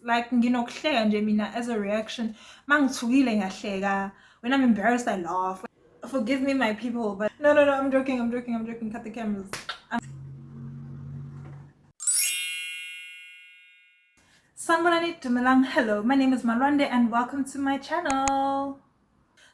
like nginokuhleka nje mina as a reaction. Mangithukile ngiyahleka. When I'm embarrassed, I laugh. Forgive me, my people, but no, no, no. I'm joking. I'm joking. I'm joking. Cut the cameras. Sanbonani Dumelang. Hello, my name is Malwande, and welcome to my channel.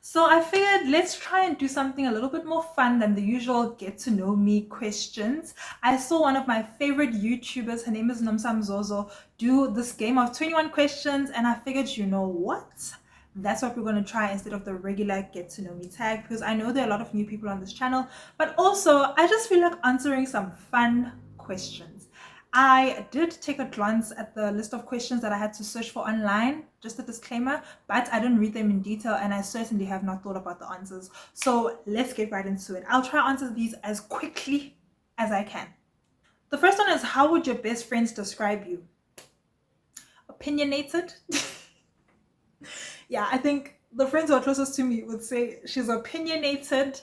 So I figured let's try and do something a little bit more fun than the usual get to know me questions. I saw one of my favorite YouTubers, her name is Nomsam Zozo, do this game of 21 questions, and I figured, you know what? That's what we're going to try instead of the regular get to know me tag, because I know there are a lot of new people on this channel, but also I just feel like answering some fun questions. I did take a glance at the list of questions that I had to search for online, just a disclaimer, but I didn't read them in detail and I certainly have not thought about the answers. So let's get right into it. I'll try to answer these as quickly as I can. The first one is, how would your best friends describe you? Opinionated. Yeah, I think the friends who are closest to me would say she's opinionated,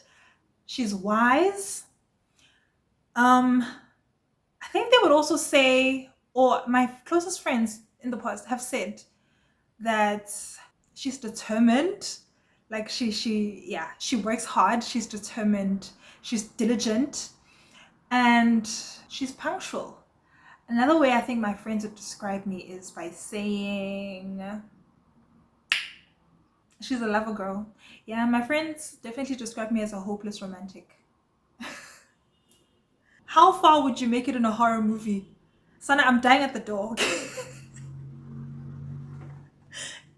she's wise. I think they would also say, or my closest friends in the past have said that she's determined. Like she works hard, she's determined, she's diligent, and she's punctual. Another way I think my friends would describe me is by saying she's a lover girl. Yeah, my friends definitely describe me as a hopeless romantic. How far would you make it in a horror movie? Sana, I'm dying at the door.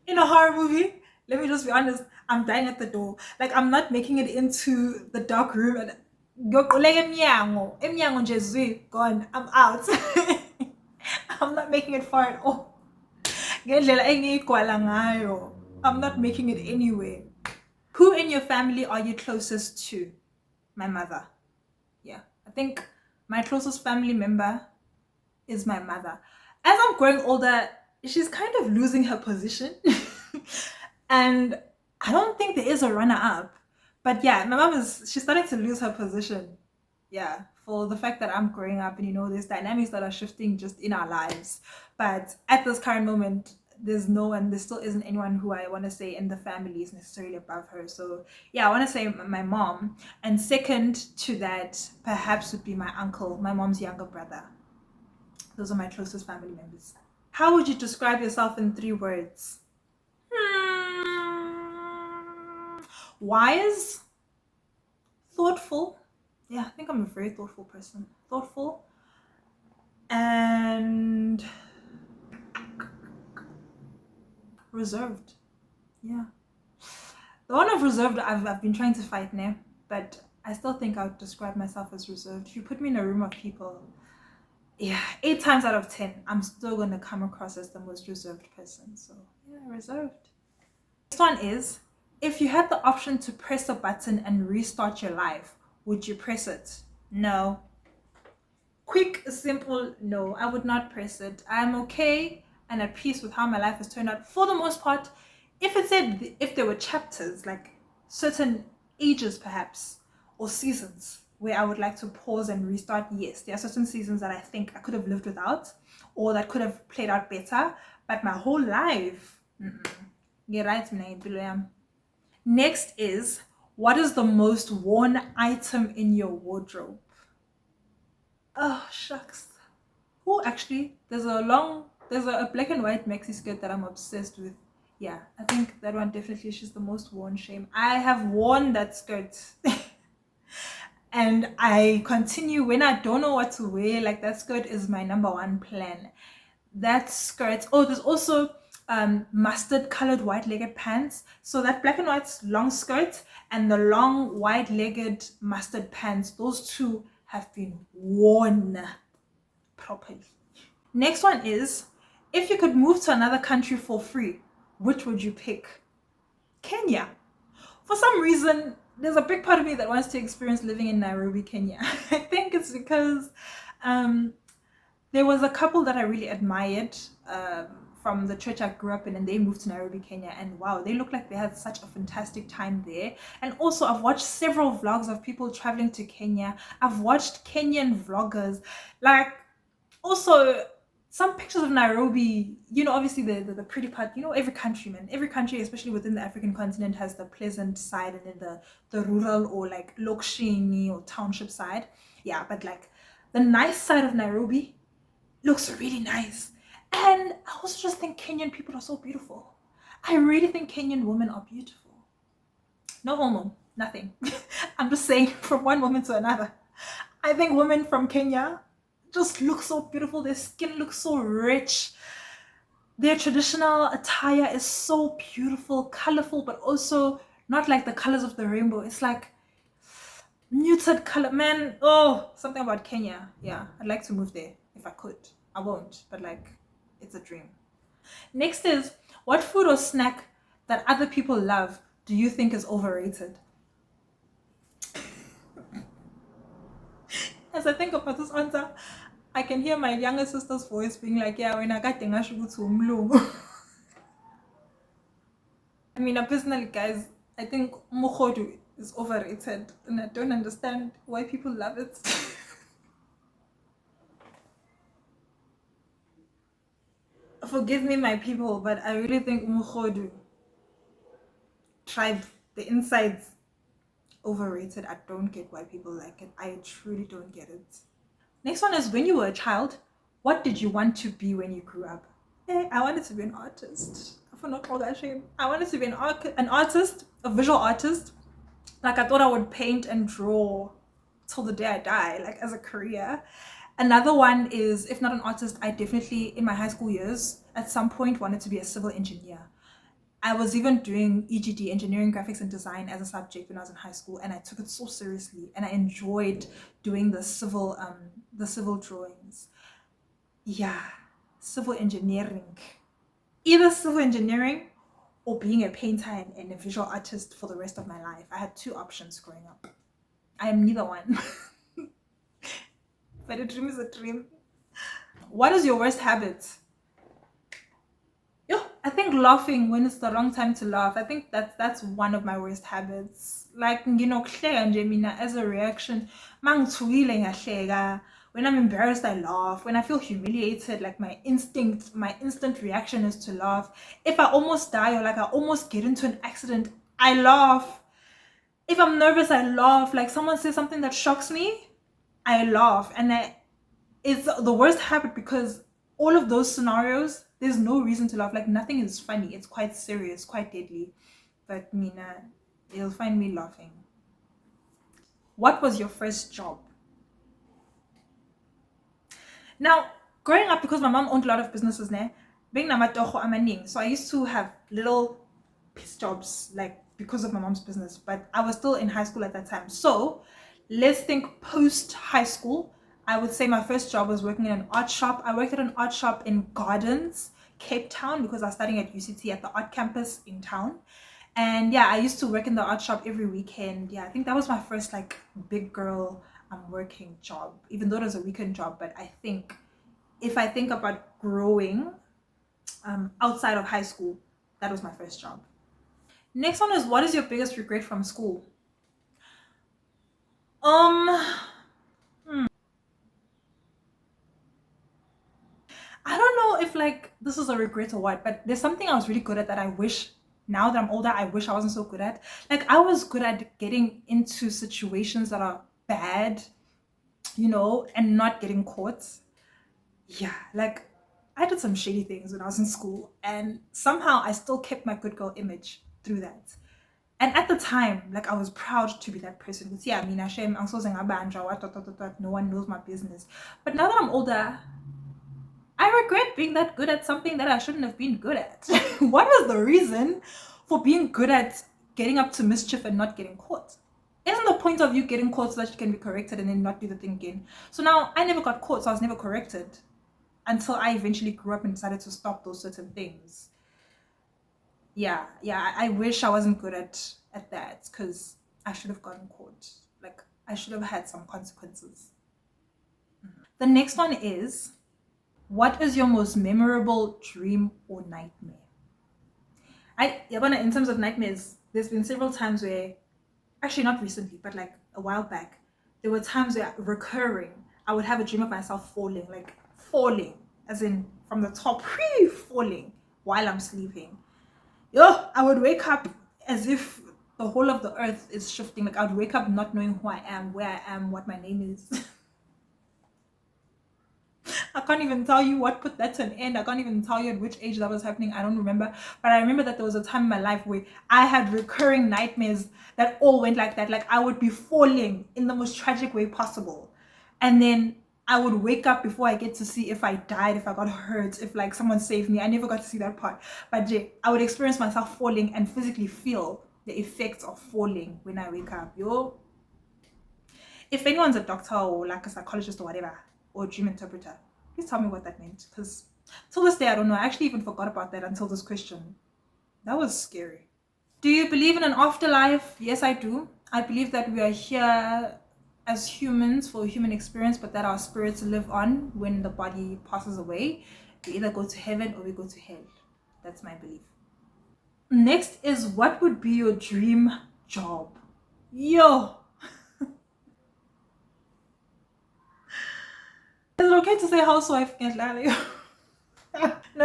In a horror movie, let me just be honest, I'm dying at the door. Like, I'm not making it into the dark room and emnyango nje zwi, gone, I'm out. I'm not making it far at all. Ngendlela engiyigwala ngayo, I'm not making it anywhere. Who in your family are you closest to? My mother. Yeah, I think my closest family member is my mother. As I'm growing older, she's kind of losing her position. And I don't think there is a runner-up. But yeah, my mom she's starting to lose her position. Yeah, for the fact that I'm growing up and there's dynamics that are shifting just in our lives. But at this current moment, there still isn't anyone who I want to say in the family is necessarily above her. So yeah, I want to say my mom. And second to that, perhaps would be my uncle, my mom's younger brother. Those are my closest family members. How would you describe yourself in 3 words? Wise, thoughtful. Yeah, I think I'm a very thoughtful person. Thoughtful and reserved. Yeah. The one of reserved I've been trying to fight now, but I still think I would describe myself as reserved. If you put me in a room of people, yeah, 8 times out of 10, I'm still going to come across as the most reserved person. So yeah, reserved. Next one is, if you had the option to press a button and restart your life, would you press it? No. Quick, simple, no. I would not press it. I'm okay and at peace with how my life has turned out for the most part. If there were chapters, like certain ages perhaps, or seasons where I would like to pause and restart, yes, there are certain seasons that I think I could have lived without or that could have played out better, but my whole life, get right, man. Next is, what is the most worn item in your wardrobe? Oh shucks. Oh, actually, there's a black and white maxi skirt that I'm obsessed with. Yeah, I think that one definitely, she's the most worn. Shame. I have worn that skirt. And I continue when I don't know what to wear. Like, that skirt is my number one plan. That skirt. Oh, there's also mustard colored white-legged pants. So that black and white long skirt and the long white-legged mustard pants, those two have been worn properly. Next one is, if you could move to another country for free, which would you pick? Kenya. For some reason, there's a big part of me that wants to experience living in Nairobi, Kenya. I think it's because there was a couple that I really admired from the church I grew up in, and they moved to Nairobi, Kenya, and wow, they look like they had such a fantastic time there. And also, I've watched several vlogs of people traveling to Kenya. I've watched Kenyan vloggers. Like, also, some pictures of Nairobi, obviously the pretty part, every country, man, every country, especially within the African continent, has the pleasant side and then the rural or like lokshini or township side. Yeah, but like the nice side of Nairobi looks really nice. And I also just think Kenyan people are so beautiful. I really think Kenyan women are beautiful. No homo, nothing. I'm just saying from one woman to another. I think women from Kenya just look so beautiful. Their skin looks so rich. Their traditional attire is so beautiful, colorful, but also not like the colors of the rainbow. It's like muted color. Man, oh, something about Kenya. Yeah, I'd like to move there if I could. I won't, but like, it's a dream. Next is, what food or snack that other people love do you think is overrated? As I think about this answer, I can hear my younger sister's voice being like, yeah, when I got umlungu. I mean, personally, guys, I think mukhodu is overrated, and I don't understand why people love it. Forgive me, my people, but I really think mukhodu, tribe, the insides, overrated. I don't get why people like it. I truly don't get it. Next one is, when you were a child, what did you want to be when you grew up? Hey, I wanted to be an artist. For not all that shame. I wanted to be an artist, a visual artist. Like, I thought I would paint and draw till the day I die, like as a career. Another one is, if not an artist, I definitely, in my high school years, at some point wanted to be a civil engineer. I was even doing EGD, engineering, graphics, and design, as a subject when I was in high school, and I took it so seriously, and I enjoyed doing the civil drawings. Yeah, civil engineering, either civil engineering or being a painter and a visual artist for the rest of my life. I had two options growing up. I am neither one, but a dream is a dream. What is your worst habit? Yo, I think laughing when it's the wrong time to laugh. I think that's one of my worst habits. Like, kuhleka nje mina as a reaction. Mangithukile ngiyahleka. When I'm embarrassed, I laugh. When I feel humiliated, like my instant reaction is to laugh. If I almost die or like I almost get into an accident, I laugh. If I'm nervous, I laugh. Like someone says something that shocks me, I laugh. And it's the worst habit because all of those scenarios, there's no reason to laugh. Like nothing is funny. It's quite serious, quite deadly. But Mina, you'll find me laughing. What was your first job? Now, growing up, because my mom owned a lot of businesses there, being namatoho amaning, so I used to have little piece jobs, like because of my mom's business, but I was still in high school at that time. So let's think post high school. I would say my first job was working in an art shop. I worked at an art shop in Gardens, Cape Town, because I was studying at UCT at the art campus in town. And yeah, I used to work in the art shop every weekend. Yeah, I think that was my first like big girl working job, even though it was a weekend job. But I think if I think about growing outside of high school, that was my first job. Next one is, what is your biggest regret from school? I don't know if like this is a regret or what, but there's something I was really good at that I wish, now that I'm older, I wish I wasn't so good at. Like I was good at getting into situations that are bad, and not getting caught. Yeah, like I did some shady things when I was in school, and somehow I still kept my good girl image through that. And at the time, like I was proud to be that person. Because yeah, I mean, I'm so saying no one knows my business. But now that I'm older, I regret being that good at something that I shouldn't have been good at. What was the reason for being good at getting up to mischief and not getting caught? Isn't the point of you getting caught so that you can be corrected and then not do the thing again? So now I never got caught, so I was never corrected until I eventually grew up and decided to stop those certain things. Yeah, I wish I wasn't good at that because I should have gotten caught. Like I should have had some consequences. The next one is, what is your most memorable dream or nightmare? In terms of nightmares, there's been several times where, actually not recently, but like a while back, there were times where recurring, I would have a dream of myself falling, like falling. as in from the top, falling while I'm sleeping. Yo, I would wake up as if the whole of the earth is shifting. Like I would wake up not knowing who I am, where I am, what my name is. I can't even tell you what put that to an end. I can't even tell you at which age that was happening. I don't remember. But I remember that there was a time in my life where I had recurring nightmares that all went like that. Like I would be falling in the most tragic way possible. And then I would wake up before I get to see if I died, if I got hurt, if like someone saved me. I never got to see that part. But I would experience myself falling and physically feel the effects of falling when I wake up. Yo. If anyone's a doctor or like a psychologist or whatever, or a dream interpreter, please tell me what that meant. Because till this day, I don't know. I actually even forgot about that until this question. That was scary. Do you believe in an afterlife? Yes, I do. I believe that we are here as humans for a human experience, but that our spirits live on when the body passes away. We either go to heaven or we go to hell. That's my belief. Next is, what would be your dream job? Yo! Is it okay to say housewife? No,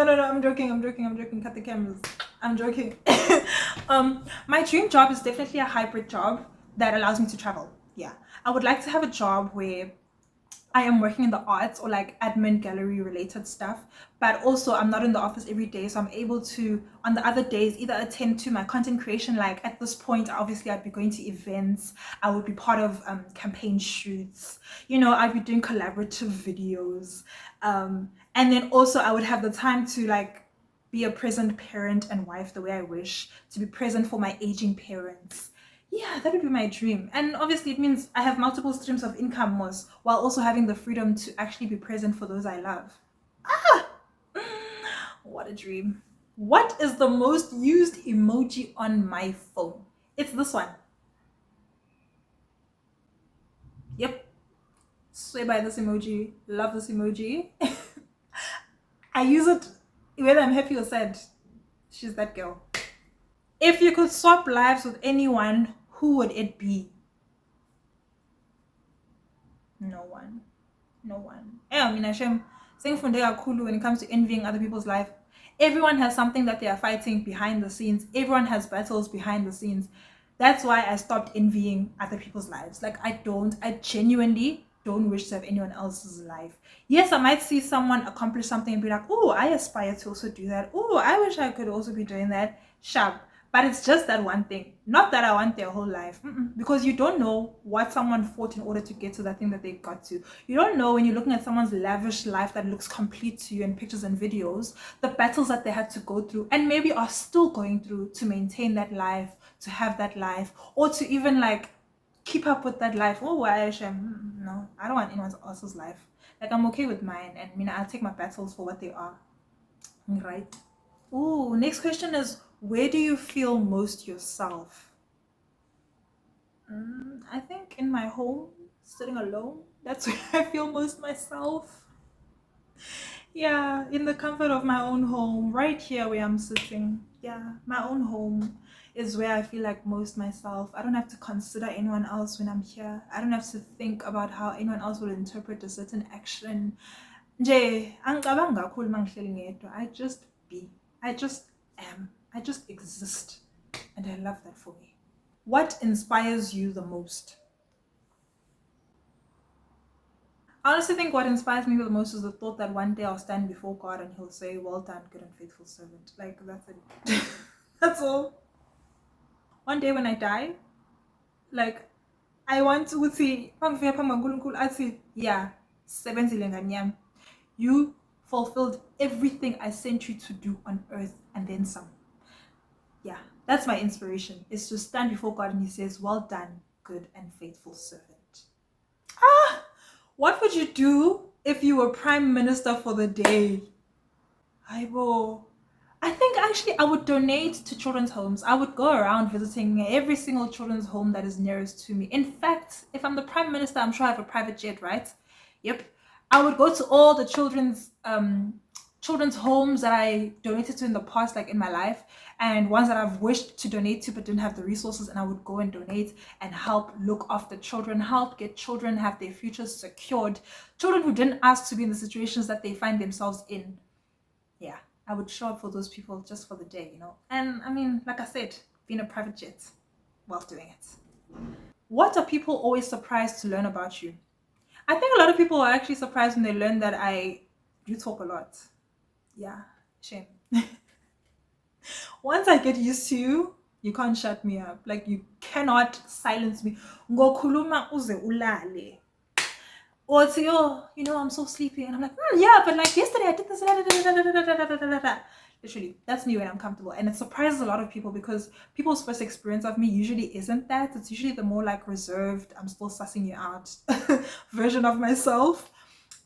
I'm joking. Cut the cameras. I'm joking. My dream job is definitely a hybrid job that allows me to travel. Yeah. I would like to have a job where I am working in the arts or like admin, gallery related stuff, but also I'm not in the office every day, so I'm able to on the other days either attend to my content creation. Like at this point, obviously I'd be going to events, I would be part of campaign shoots, I'd be doing collaborative videos, and then also I would have the time to like be a present parent and wife the way I wish, to be present for my aging parents. Yeah, that would be my dream. And obviously it means I have multiple streams of income while also having the freedom to actually be present for those I love. What a dream. What is the most used emoji on my phone? It's this one. Yep. Swear by this emoji. Love this emoji. I use it whether I'm happy or sad. She's that girl. If you could swap lives with anyone, who would it be? No one. Hashem, saying from there cool when it comes to envying other people's life. Everyone has something that they are fighting behind the scenes. Everyone has battles behind the scenes. That's why I stopped envying other people's lives. Like I genuinely don't wish to have anyone else's life. Yes, I might see someone accomplish something and be like, oh, I aspire to also do that. Oh, I wish I could also be doing that. Sharp. But it's just that one thing. Not that I want their whole life. Because you don't know what someone fought in order to get to that thing that they got to. You don't know when you're looking at someone's lavish life that looks complete to you in pictures and videos, the battles that they had to go through and maybe are still going through to maintain that life, to have that life, or to even like keep up with that life. Oh, no, I don't want anyone else's life. Like I'm okay with mine, and I'll take my battles for what they are. Right? Oh, next question is, where do you feel most yourself? I think in my home, sitting alone. That's where I feel most myself. Yeah, in the comfort of my own home, right here where I'm sitting. Yeah, my own home is where I feel like most myself. I don't have to consider anyone else when I'm here. I don't have to think about how anyone else will interpret a certain action. I just be. I just am. I just exist. And I love that for me. What inspires you the most? I honestly think what inspires me the most is the thought that one day I'll stand before God and He'll say, well done, good and faithful servant. Like, that's it. That's all. One day when I die, like, I want to see, yeah, you fulfilled everything I sent you to do on earth and then some. Yeah, that's my inspiration, is to stand before God and He says, well done, good and faithful servant. What would you do if you were prime minister for the day? I think actually I would donate to children's homes. I would go around visiting every single children's home that is nearest to me. In fact, if I'm the prime minister, I'm sure I have a private jet, right? Yep. I would go to all the children's children's homes that I donated to in the past, like in my life, and ones that I've wished to donate to but didn't have the resources, and I would go and donate and help look after children, help get children have their futures secured, children who didn't ask to be in the situations that they find themselves in. Yeah, I would show up for those people just for the day, you know. And I mean, like I said, being a private jet while doing it. What are people always surprised to learn about you? I think a lot of people are actually surprised when they learn that I do talk a lot. Yeah, shame. Once I get used to, you can't shut me up. Like, you cannot silence me. Ngokhuluma uze ulale. Or say, oh, you know, I'm so sleepy. And I'm like, yeah, but like yesterday I did this. Literally, that's me when I'm comfortable. And it surprises a lot of people because people's first experience of me usually isn't that. It's usually the more like reserved, I'm still sussing you out version of myself.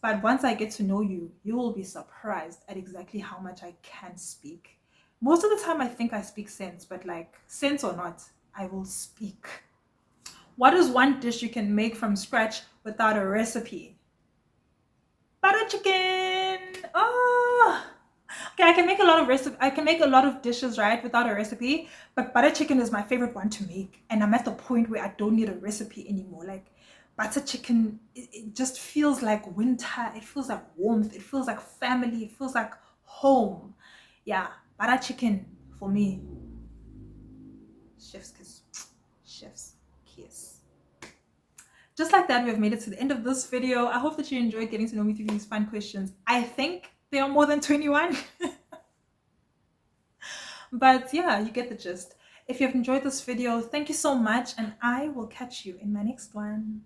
But once I get to know you, you will be surprised at exactly how much I can speak. Most of the time I think I speak sense, but like sense or not, I will speak. What is one dish you can make from scratch without a recipe? Butter chicken. Oh, okay. I can make a lot of I can make a lot of dishes, right, without a recipe. But butter chicken is my favorite one to make, and I'm at the point where I don't need a recipe anymore. Like butter chicken, it just feels like winter. It feels like warmth. It feels like family. It feels like home. Yeah, butter chicken for me. Chef's kiss. Chef's kiss. Just like that, we've made it to the end of this video. I hope that you enjoyed getting to know me through these fun questions. I think there are more than 21. But yeah, you get the gist. If you've enjoyed this video, thank you so much, and I will catch you in my next one.